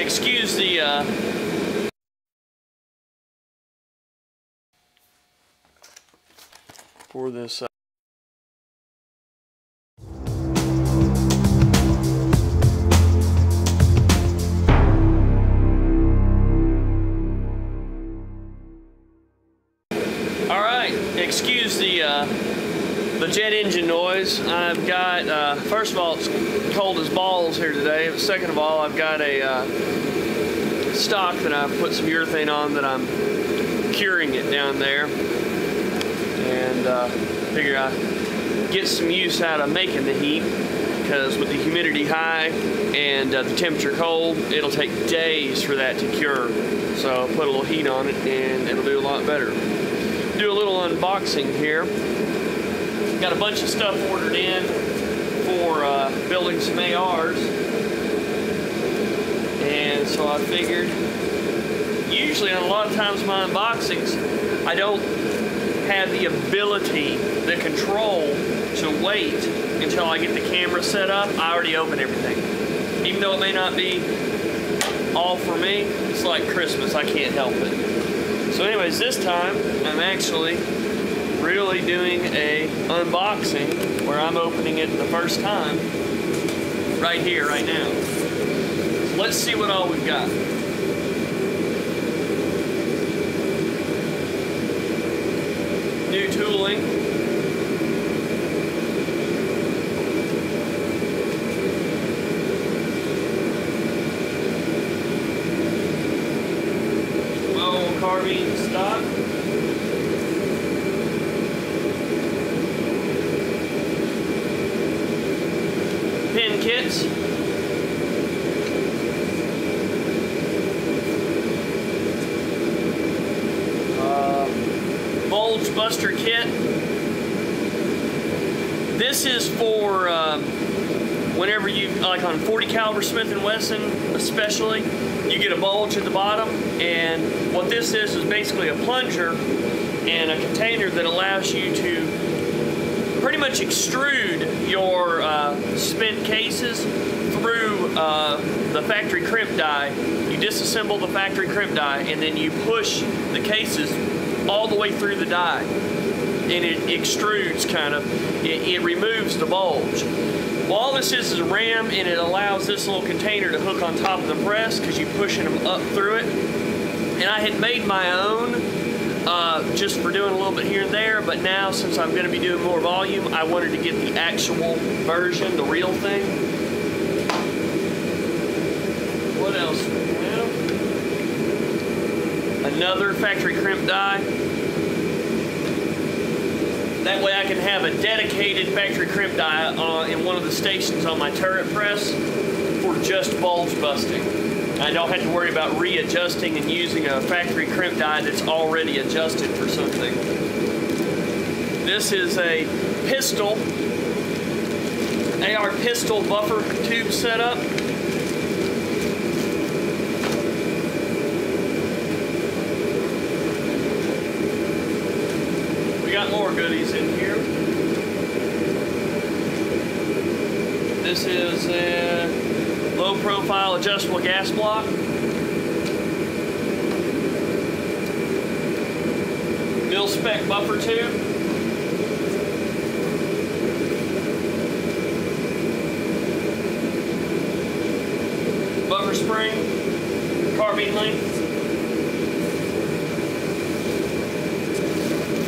excuse the for this excuse the jet engine noise. I've got first of all, it's cold as balls here today. Second of all, I've got a stock that I've put some urethane on that I'm curing it down there, and figure I get some use out of making the heat, because with the humidity high and the temperature cold, it'll take days for that to cure. So put a little heat on it and it'll do a lot better. Do a little unboxing here. Got a bunch of stuff ordered in for building some ARs, and so I figured, usually on a lot of times my unboxings, I don't have the ability, the control to wait until I get the camera set up. I already open everything. Even though it may not be all for me, it's like Christmas, I can't help it. So anyways, this time I'm actually really doing a unboxing where I'm opening it the first time right here, right now. So let's see what all we've got. New tooling. Carbine stock. Pin kits. Bulge buster kit. This is for whenever you, like on 40 caliber Smith & Wesson especially, you get a bulge at the bottom, and what this is basically a plunger and a container that allows you to pretty much extrude your spent cases through the factory crimp die. You disassemble the factory crimp die and then you push the cases all the way through the die, and it extrudes kind of, it removes the bulge. Well, all this is a ram, and it allows this little container to hook on top of the press because you're pushing them up through it. And I had made my own just for doing a little bit here and there, but now since I'm going to be doing more volume, I wanted to get the actual version, the real thing. What else do we have? Another factory crimp die. That way I can have a dedicated factory crimp die in one of the stations on my turret press for just bulge busting. I don't have to worry about readjusting and using a factory crimp die that's already adjusted for something. This is a pistol, AR pistol buffer tube setup. Got more goodies in here. This is a low profile adjustable gas block. Mil spec buffer tube. Buffer spring, carbine length.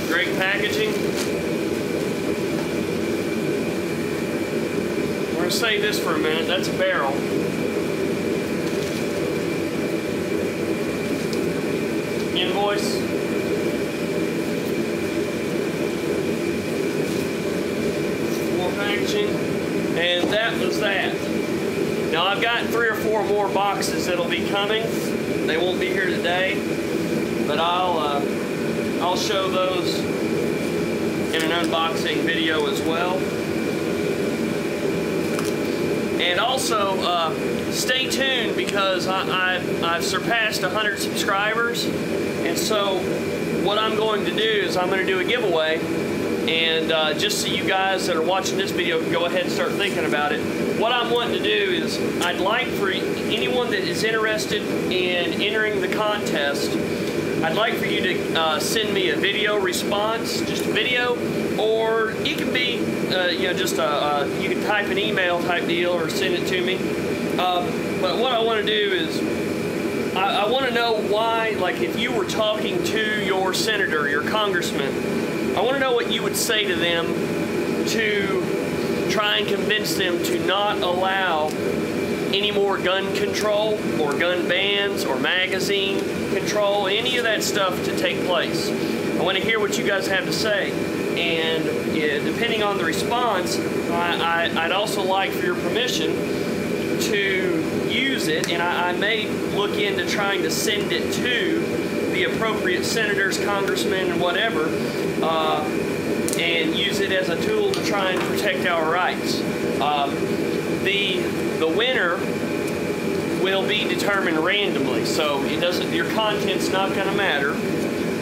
Great packaging. We're going to save this for a minute. That's a barrel. Invoice. More packaging. And that was that. Now I've got 3 or 4 more boxes that'll be coming. They won't be here today, but I'll show those in an unboxing video as well. And also, stay tuned, because I've surpassed 100 subscribers, and so what I'm going to do is I'm going to do a giveaway, and And just so you guys that are watching this video can go ahead and start thinking about it, what I'm wanting to do is I'd like for anyone that is interested in entering the contest, I'd like for you to send me a video response, just a video, or it can be, you know, just you can type an email type deal or send it to me. But what I want to do is I want to know why, like if you were talking to your senator, your congressman, I want to know what you would say to them to try and convince them to not allow any more gun control or gun bans or magazine control, any of that stuff to take place. I want to hear what you guys have to say. And yeah, depending on the response, I'd also like for your permission to use it, and I may look into trying to send it to the appropriate senators, congressmen, and whatever, and use it as a tool to try and protect our rights. The winner will be determined randomly, so it doesn't. Your content's not going to matter.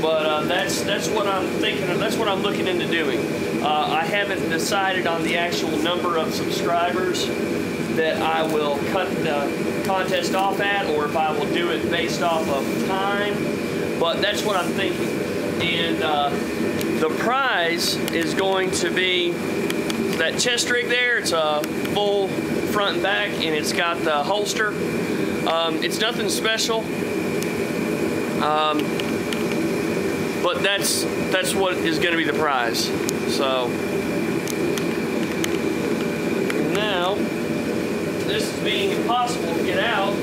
But that's what I'm thinking of. That's what I'm looking into doing. I haven't decided on the actual number of subscribers that I will cut the contest off at, or if I will do it based off of time. But that's what I'm thinking. And the prize is going to be that chest rig there. It's a full front and back, and it's got the holster. It's nothing special. But that's what is going to be the prize. So now, this is being impossible to get out.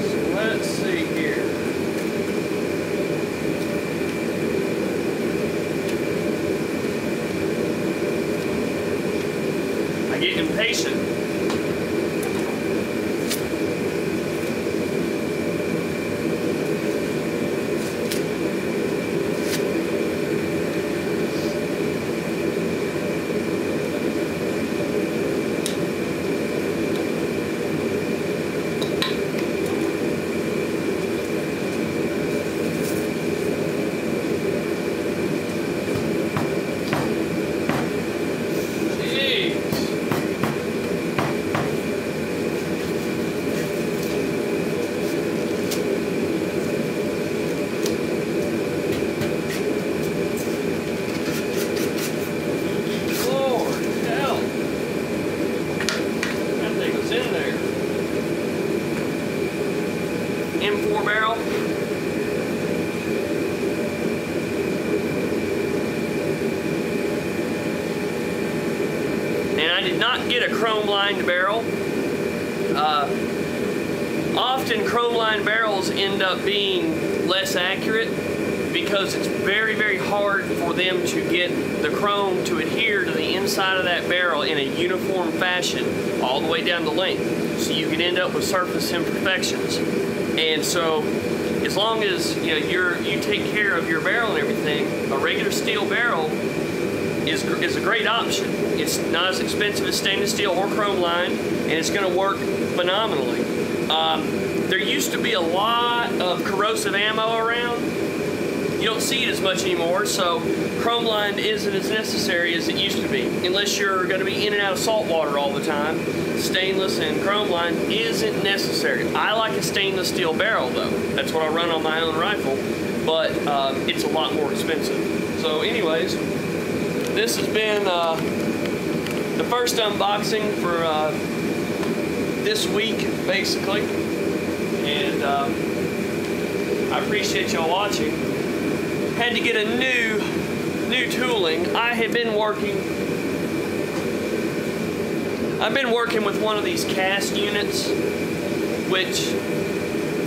So let's see here. I get impatient. M4 barrel. And I did not get a chrome lined barrel. Often chrome lined barrels end up being less accurate because it's very, very hard for them to get the chrome to adhere to the inside of that barrel in a uniform fashion all the way down the length. So you can end up with surface imperfections. And so, as long as you take care of your barrel and everything, a regular steel barrel is a great option. It's not as expensive as stainless steel or chrome lined, and it's going to work phenomenally. There used to be a lot of corrosive ammo around. You don't see it as much anymore, so chrome lined isn't as necessary as it used to be, unless you're going to be in and out of salt water all the time. Stainless and chrome lined isn't necessary. I like a stainless steel barrel though. That's what I run on my own rifle, but it's a lot more expensive. So anyways, this has been the first unboxing for this week, basically, and I appreciate y'all watching. Had to get a new tooling. I've been working with one of these cast units, which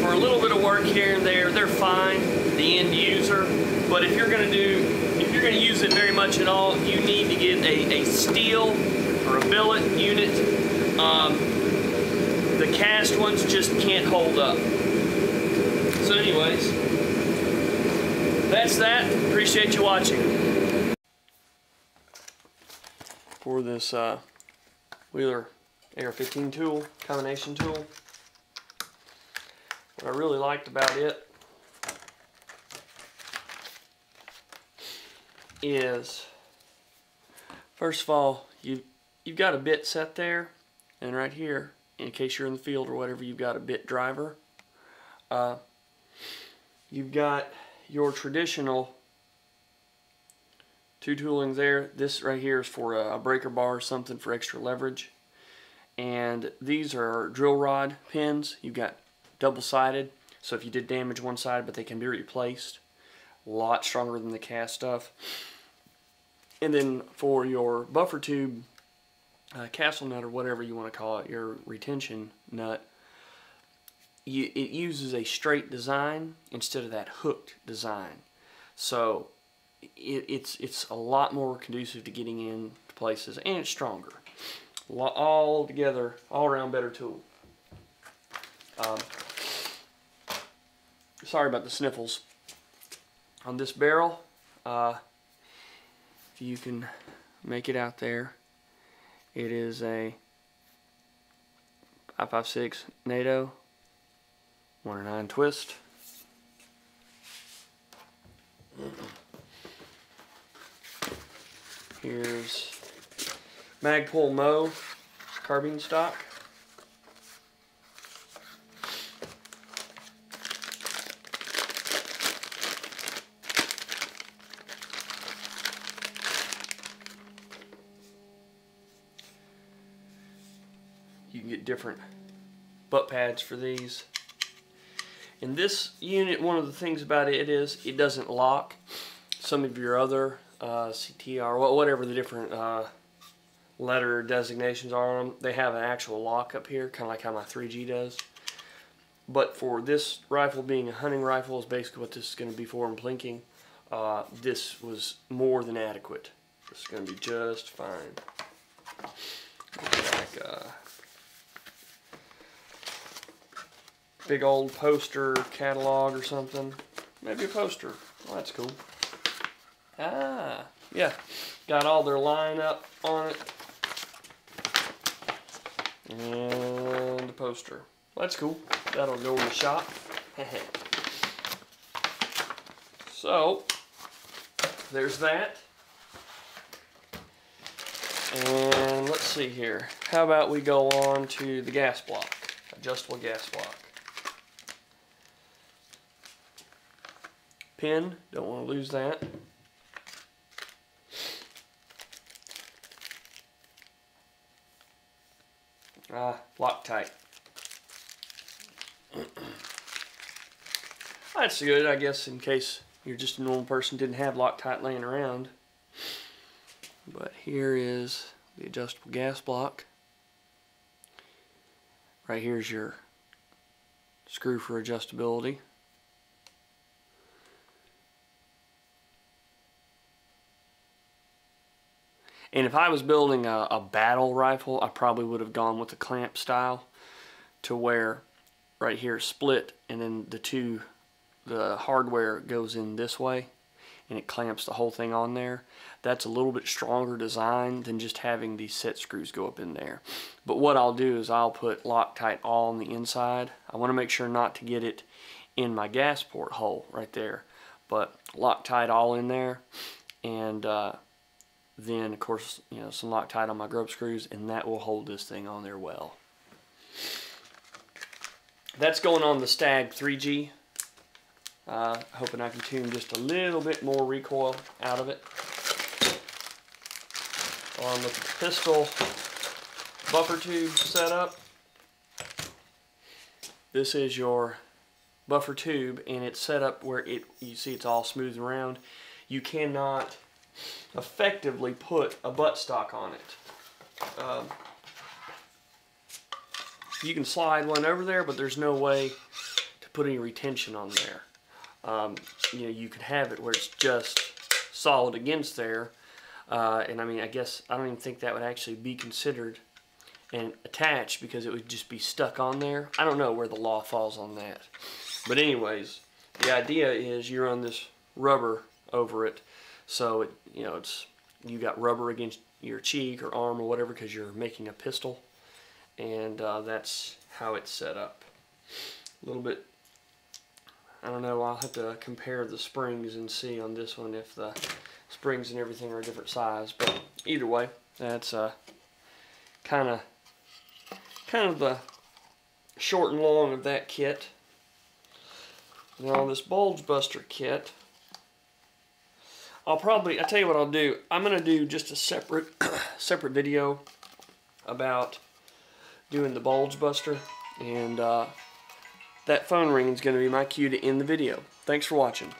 for a little bit of work here and there, they're fine, the end user. But if you're going to use it very much at all, you need to get a steel or a billet unit. The cast ones just can't hold up. So anyways, that's that. Appreciate you watching. For this Wheeler AR-15 tool, combination tool, what I really liked about it is, first of all, you've got a bit set there, and right here, in case you're in the field or whatever, you've got a bit driver. You've got your traditional two toolings there. This right here is for a breaker bar or something for extra leverage. And these are drill rod pins. You've got double-sided, so if you did damage one side, but they can be replaced. A lot stronger than the cast stuff. And then for your buffer tube, castle nut or whatever you want to call it, your retention nut, it uses a straight design instead of that hooked design. So it's a lot more conducive to getting into places, and it's stronger. All together, all around better tool. Sorry about the sniffles. On this barrel, if you can make it out there, it is a 5.56 NATO 109 twist. Here's Magpul Mo carbine stock. You can get different butt pads for these. In this unit, one of the things about it is it doesn't lock. Some of your other CTR, whatever the different letter designations are on them, they have an actual lock up here, kind of like how my 3G does. But for this rifle being a hunting rifle, is basically what this is going to be for in plinking, this was more than adequate. This is going to be just fine. Like big old poster catalog or something. Maybe a poster. Well, that's cool. Ah, yeah. Got all their lineup on it. And the poster. Well, that's cool. That'll go in the shop. So, there's that. And let's see here. How about we go on to the gas block. Adjustable gas block. Pin, don't want to lose that. Loctite. That's good, I guess, in case you're just a normal person, didn't have Loctite laying around. But here is the adjustable gas block. Right here's your screw for adjustability. And if I was building a battle rifle, I probably would have gone with the clamp style, to where right here is split, and then the hardware goes in this way, and it clamps the whole thing on there. That's a little bit stronger design than just having these set screws go up in there. But what I'll do is I'll put Loctite all on the inside. I want to make sure not to get it in my gas port hole right there, but Loctite all in there, and then of course, you know, some Loctite on my grub screws, and that will hold this thing on there well. That's going on the Stag 3G. Hoping I can tune just a little bit more recoil out of it. On the pistol buffer tube setup, this is your buffer tube, and it's set up where you see it's all smooth and round. You cannot effectively put a buttstock on it. You can slide one over there, but there's no way to put any retention on there. You know, you could have it where it's just solid against there, and I mean, I guess I don't even think that would actually be considered and attached, because it would just be stuck on there. I don't know where the law falls on that, but anyways, the idea is you run this rubber over it, so it, you know, you got rubber against your cheek or arm or whatever, because you're making a pistol, and that's how it's set up. A little bit I don't know, I'll have to compare the springs and see on this one if the springs and everything are a different size. But either way, that's kind of the short and long of that kit. Now this bulge buster kit, I tell you what I'll do. I'm gonna do just a separate video about doing the bulge buster, and that phone ring is gonna be my cue to end the video. Thanks for watching.